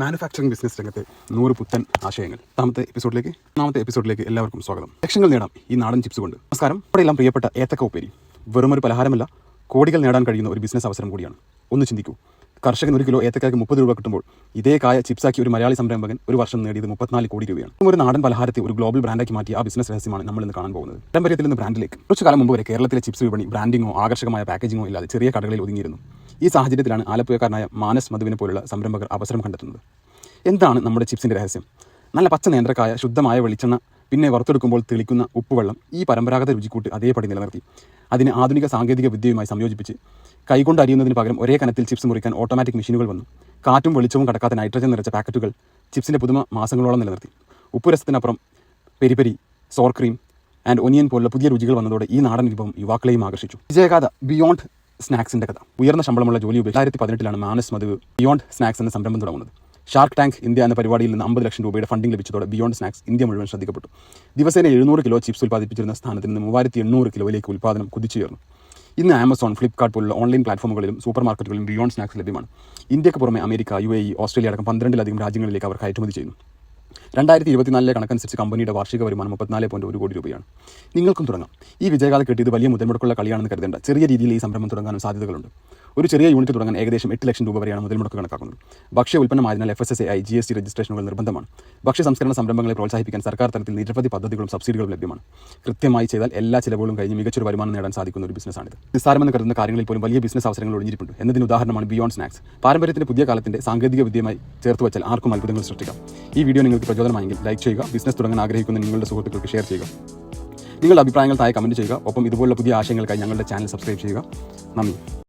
Manufacturing business രംഗത്തെ 100 പുത്തൻ ആശയങ്ങൾ. ഒന്നാമത്തെ എപ്പിസോഡിലേക്ക് എല്ലാവർക്കും സ്വാഗതം. ലക്ഷങ്ങൾ നേടാം ഈ നാടൻ ചിപ്സ് കൊണ്ട്. നമസ്കാരം. ഇവിടെയെല്ലാം പ്രിയപ്പെട്ട ഏത്തക്ക ഉപ്പേരി വെറുമൊരു പലഹാരമല്ല, കോടികൾ നേടാൻ കഴിയുന്ന ഒരു ബിസിനസ് അവസരം കൂടിയാണ്. ഒന്ന് ചിന്തിക്കൂ, കർഷകൻ 1 കിലോ ഏത്തക്കായ്ക്ക് 30 രൂപ കിട്ടുമ്പോൾ ഇതേ കായ ചിപ്സാക്കി ഒരു മലയാളി സംരംഭകൻ ഒരു വർഷം നേടിയത് 34 കോടി രൂപയാണ്. ഒരു നാടൻ പലഹാരത്തെ ഒരു ഗ്ലോബൽ ബ്രാൻഡാക്കി മാറ്റിയ ആ ബിസിനസ് രഹസ്യമാണ് നമ്മൾ ഇന്ന് കാണാൻ പോകുന്നത്. പാരമ്പര്യത്തിൽ നിന്ന് ബ്രാൻഡിലേക്ക്. കുറച്ചു കാലം മുമ്പ് വരെ കേരളത്തിലെ ചിപ്സ് വിപണി ബ്രാൻഡിങ്ങോ ആകർഷകമായ പാക്കേജിങ്ങോ ഇല്ലാതെ ചെറിയ കടകളിൽ ഒതുങ്ങിയിരുന്നു. ഈ സാഹചര്യത്തിലാണ് ആലപ്പുഴക്കാരനായ മാനസ് മധുവിനെ പോലുള്ള സംരംഭകർ അവസരം കണ്ടെത്തുന്നത്. എന്താണ് നമ്മുടെ ചിപ്സിൻ്റെ രഹസ്യം? നല്ല പച്ച നേന്ത്രക്കായ, ശുദ്ധമായ വെളിച്ചെണ്ണ, പിന്നെ വറുത്തെടുക്കുമ്പോൾ തെളിക്കുന്ന ഉപ്പുവെള്ളം. ഈ പരമ്പരാഗത രുചിക്കൂട്ട് അതേപടി നിലനിർത്തി അതിന് ആധുനിക സാങ്കേതിക വിദ്യയുമായി സംയോജിപ്പിച്ച് കൈകൊണ്ട് അരിയുന്നതിന് പകരം ഒരേ കനത്തിൽ ചിപ്സ് മുറിക്കാൻ ഓട്ടോമാറ്റിക് മെഷീനുകൾ വന്നു. കാറ്റും വെളിച്ചവും കടക്കാത്ത നൈട്രജൻ നിറച്ച പാക്കറ്റുകൾ ചിപ്സിൻ്റെ പുതുമ മാസങ്ങളോളം നിലനിർത്തി. ഉപ്പുരസത്തിനപ്പുറം peri, sour cream and onion പോലുള്ള പുതിയ രുചികൾ വന്നതോടെ ഈ നാടൻ വിഭവം യുവാക്കളെയും ആകർഷിച്ചു. വിജയഗാഥ ബിയോണ്ട് സ്നാക്സിൻ്റെ കഥ. ഉയർന്ന ശമ്പളമുള്ള ജോലി ഉപേക്ഷിച്ച് 2018 മാനസ് മധു ബിയോണ്ട് സ്നാക്സ് എന്ന സംരംഭം തുടങ്ങുന്നത്. ഷാർക്ക് ടാങ്ക് ഇന്ത്യ എന്ന പരിപാടിയിൽ നിന്ന് 50 ലക്ഷം രൂപയുടെ ഫണ്ടിംഗ് ലഭിച്ചതോടെ ബിയോണ്ട് സ്നാക്സ് ഇന്ത്യ മുഴുവൻ ശ്രദ്ധിക്കപ്പെട്ടു. ദിവസേന 700 കിലോ ചിപ്സ് ഉൽപ്പാദിപ്പിച്ചിരുന്ന സ്ഥാനത്ത് നിന്ന് 3800 കിലോയിലേക്ക് ഉൽപ്പാദനം കുതിച്ചുയർന്നു. ഇന്ന് ആമസോൺ, ഫ്ലിപ്കാർട്ട് പോലുള്ള ഓൺലൈൻ പ്ലാറ്റ്ഫോമുകളിലും സൂപ്പർ മാർക്കറ്റുകളിലും ബിയോണ്ട് സ്നാക്സ് ലഭ്യമാണ്. ഇന്ത്യക്ക് പുറമെ അമേരിക്ക, UAE, ഓസ്ട്രേലിയ അടക്കം 12ലധികം രാജ്യങ്ങളിലേക്ക് അവർ കയറ്റുമതി ചെയ്യുന്നു. 2024 കണക്കനുസരിച്ച് കമ്പനിയുടെ വാർഷിക വരുമാനം 34.1 കോടി രൂപയാണ്. നിങ്ങൾക്കും തുടങ്ങാം. ഈ വിജയഗാഥ കേട്ടിയത് വലിയ മുതൽമുടക്കുള്ള കളിയാണെന്ന് കരുതേണ്ട. ചെറിയ രീതിയിൽ ഈ സംരംഭം തുടങ്ങാനും സാധ്യതകളുണ്ട്. ഒരു ചെറിയ യൂണിറ്റ് തുടങ്ങാൻ ഏകദേശം 8 ലക്ഷം രൂപ വരെയാണ് മുതൽമുടക്ക് കണക്കാക്കുന്നത്. ഭക്ഷ്യ ഉൽപ്പന്നമായതിനാൽ FSSAI, GST രജിസ്ട്രേഷനുകൾ നിർബന്ധമാണ്. ഭക്ഷ്യ സംസ്കരണ സംരംഭങ്ങളെ പ്രോത്സാഹിപ്പിക്കാൻ സർക്കാർ തലത്തിൽ നിരവധി പദ്ധതികളും സബ്സിഡികളും ലഭ്യമാണ്. കൃത്യമായി ചെയ്താൽ എല്ലാ ചിലവുകളും കഴിഞ്ഞ് മികച്ചൊരു വരുമാനം നേടാൻ സാധിക്കുന്ന ഒരു ബിസിനസ്സാണിത്. നിസ്സാരമെന്ന് കരുതുന്ന കാര്യങ്ങളിൽ പോലും വലിയ ബിസിനസ് അവസരങ്ങൾ ഒളിഞ്ഞിരിപ്പുണ്ട് എന്നതിന് ഉദാഹരണമാണ് ബിയോണ്ട് സ്നാക്സ്. പാരമ്പര്യത്തിന്റെ പുതിയ കാലത്തിന്റെ സാങ്കേതിക വിദ്യയുമായി ചേർത്ത് വെച്ചാൽ ആർക്കും അത്ഭുതങ്ങൾ സൃഷ്ടിക്കാം. ഈ വീഡിയോ നിങ്ങൾക്ക് പ്രചോദനമായെങ്കിൽ ലൈക്ക് ചെയ്യുക. ബിസിനസ് തുടങ്ങാൻ ആഗ്രഹിക്കുന്ന നിങ്ങളുടെ സുഹൃത്തുക്കൾക്ക് ഷെയർ ചെയ്യുക. നിങ്ങളുടെ അഭിപ്രായങ്ങൾ താഴെ കമന്റ് ചെയ്യുക. ഒപ്പം ഇതുപോലുള്ള പുതിയ ആശയങ്ങൾക്കായി ഞങ്ങളുടെ ചാനൽ സബ്സ്ക്രൈബ് ചെയ്യുക. നന്ദി.